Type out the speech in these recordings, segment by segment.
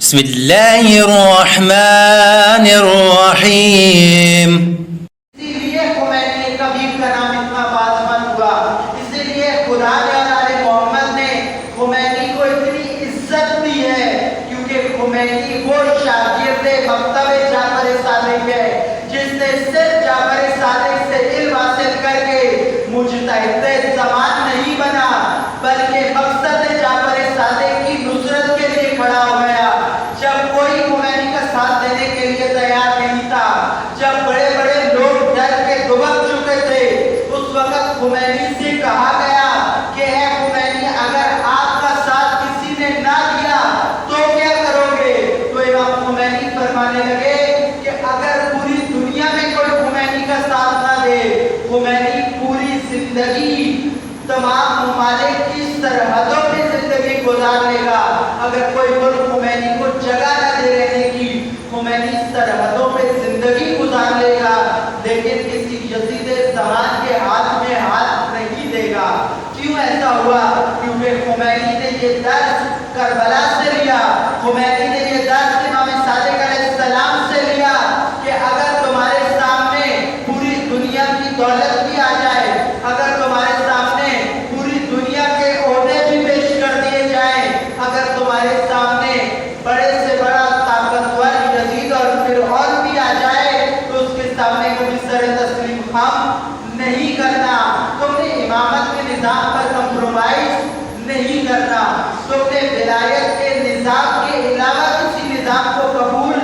بسم اللہ الرحمن الرحیم. اسی لیے خمینی کبیر کا نام اتنا بازمند ہوا، اسی لیے خدا نے اور آل محمد نے خمینی کو اتنی عزت دی ہے، کیونکہ خمینی وہ شاگرد مکتب جعفر صادق ہے جس نے صرف جعفر صادق سے علم حاصل کر کے مجتہد زمان نہیں بنا، بلکہ مقصد جعفر صادق کی نصرت کے لیے کھڑا ہو گیا. جب کوئی خمینی کا ساتھ دینے کے لیے تیار نہیں تھا، جب بڑے بڑے لوگ ڈر کے دبک چکے تھے، اس وقت خمینی سے کہا گیا کہ اے خمینی، اگر آپ کا ساتھ کسی نے نہ دیا تو کیا کرو گے؟ تو امام خمینی فرمانے لگے کہ اگر پوری دنیا میں کوئی خمینی کا ساتھ نہ دے، خمینی پوری زندگی تمام ممالک کی سرحدوں میں زندگی گزار لے گا. اگر کوئی ملک خمینی کو جگہ نہ دے رہنے کی، خمینی سرحدوں میں زندگی گزار لے گا، لیکن کسی یزید زمان کے ہاتھ میں ہاتھ نہیں دے گا. کیوں ایسا ہوا؟ کیونکہ خمینی نے یہ درس کربلا سے لیا، خمینی نے یہ درس امام صادق علیہ السلام سے لیا کہ اگر تمہارے سامنے پوری دنیا کی دولت بھی آ جائے، اگر تمہارے سامنے پوری دنیا کے عہدے بھی پیش کر دیے جائیں، اگر تمہارے سامنے بڑے سے بڑا طاقتور یزید اور فرعون بھی آ جائے، تو اس کے سامنے کبھی سر تسلیم خم نہیں کرنا. تم نے امامت کے نظام پر کمپرومائز نہیں کرنا، تم نے ولایت کے نظام کے علاوہ کسی نظام کو قبول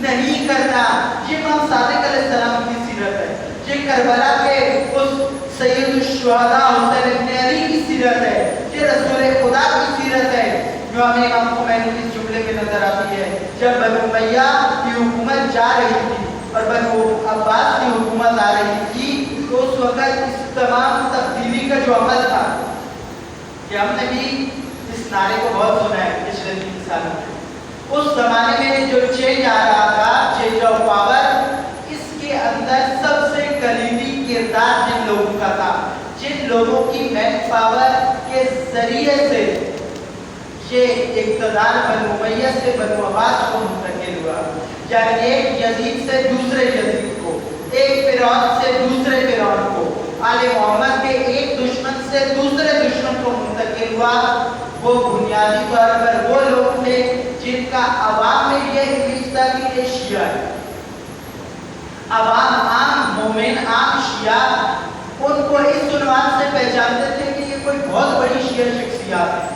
نہیں کرنا. یہ امام صادق علیہ السلام کی سیرت ہے، یہ کربلا کے اس سید الشہداء حسین ابن علی کی سیرت ہے، یہ رسول خدا کی سیرت ہے جو ہمیں امام خمینی کے جملے میں نظر آتی ہے. جب بنو امیہ کی حکومت جا رہی تھی اور بنو عباس کی حکومت آ رہی تھی، تو اس وقت اس تمام تبدیلی کا جو عمل تھا، کہ ہم نے بھی اس نعرے کو بہت سنا ہے پچھلے 3 سالوں میں، اس زمانے میں جو چینج آ رہا تھا، چینج آف پاور، اس کے اندر سب سے کلیدی کردار جن لوگوں کا تھا، جن لوگوں کی مین پاور کے ذریعے سے یہ اقتدار بنو امیہ سے بنو عباس کو منتقل ہوا. یعنی ایک یزید سے دوسرے یزید کو، ایک فرعون سے دوسرے فرعون کو، آل محمد کے ایک دشمن سے دوسرے دشمن کو منتقل ہوا. وہ بنیادی طور پر وہ لوگ تھے جن کا عوام میں یہ امیج تھا کہ یہ شیعہ ہے. عوام عام مومن عام شیعہ ان کو اس عنوان سے پہچانتے تھے کہ یہ کوئی بہت بڑی شیعہ شخصیات ہے.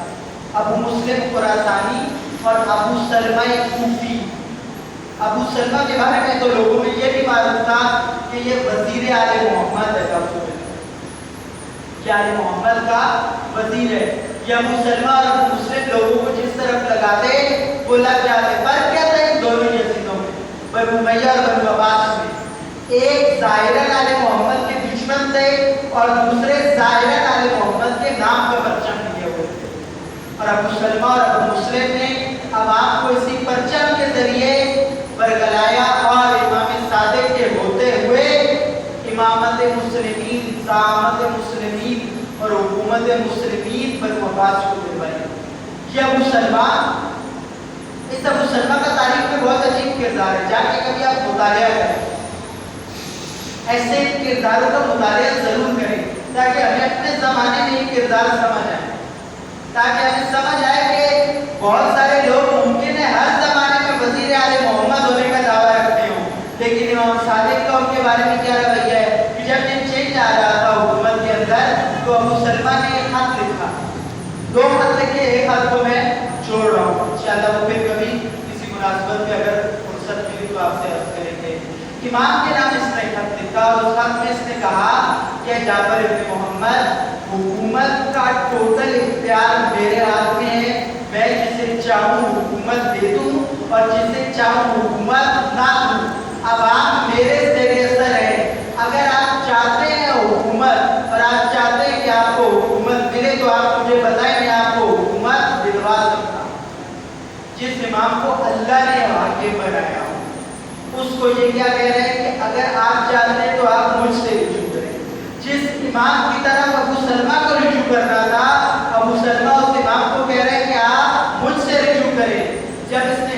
ابو مسلم خراسانی اور ابو سلمہ کوفی. ابو سلمہ کے بارے میں تو لوگوں میں یہ بھی معلوم تھا کہ یہ وزیر آل محمد ہے، کہ آل محمد کا وزیر ہے. یہ ابو سلمہ اور ابو مسلم لوگوں کو جس طرف لگاتے وہ لگ جاتے. فرق کیا تھا ان دونوں یزیدوں میں، بنو امیہ اور بنو عباس میں؟ ایک ظاہراً آل محمد کے دشمن تھے اور دوسرے ظاہراً آل محمد کے نام کا پرچم لیے ہوئے تھے. اور ابو سلمہ اور ابو مسلم نے عوام کو اسی پرچم کے ذریعے برگلایا اور امام صادق کے ہوتے ہوئے امامت مسلمین، زعامت مسلمین اور حکومت مسلمین بنو عباس کو دلوائی. یہ ابو سلمہ، اس ابو سلمہ کا تاریخ میں بہت عجیب کردار ہے. جا کے کبھی آپ مطالعہ کریں، ایسے کرداروں کا مطالعہ ضرور کریں تاکہ ہمیں اپنے زمانے میں یہ کردار سمجھ آئے، تاکہ ہمیں سمجھ آئے کہ بہت سارے لوگ ممکن ہے ہر زمانے میں وزیر آل محمد ہونے کا دعویٰ رکھتے ہوں، لیکن امام صادق کا ان کے بارے میں کیا رویہ ہے کہ جب یہ چینج آ رہا تھا حکومت کے اندر، تو ابو سلمہ نے ایک خط لکھا. 2 خط لکھے، ایک خط کو میں چھوڑ رہا ہوں، انشاءاللہ وہ پھر کبھی کسی مناسبت میں اگر فرصت ملی تو آپ سے عرض کریں گے. امام کے نام اس نے خط لکھا اور اس خط میں اس نے کہا کہ جعفر ابن محمد، حکومت کا ٹوٹل اختیار میرے ہاتھ میں ہے. میں جسے چاہوں حکومت دے دوں اور جسے چاہوں حکومت نہ دوں. عوام میرے زیر اثر ہے. اگر آپ چاہتے ہیں حکومت اور آپ چاہتے ہیں کہ آپ کو حکومت ملے تو آپ مجھے بتائیں، میں آپ کو حکومت دلوا سکتا ہوں. جس امام کو اللہ نے حاکم بنایا ہو اس کو یہ کیا کہہ رہے ہیں کہ اگر آپ چاہتے ہیں تو آپ مجھ سے رجوع کریں. جس امام کی طرف ابو سلمہ کو رجوع کرنا تھا، ابو سلمہ اس امام کو کہہ رہے ہیں کہ آپ مجھ سے رجوع کریں. جب اس نے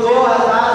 2000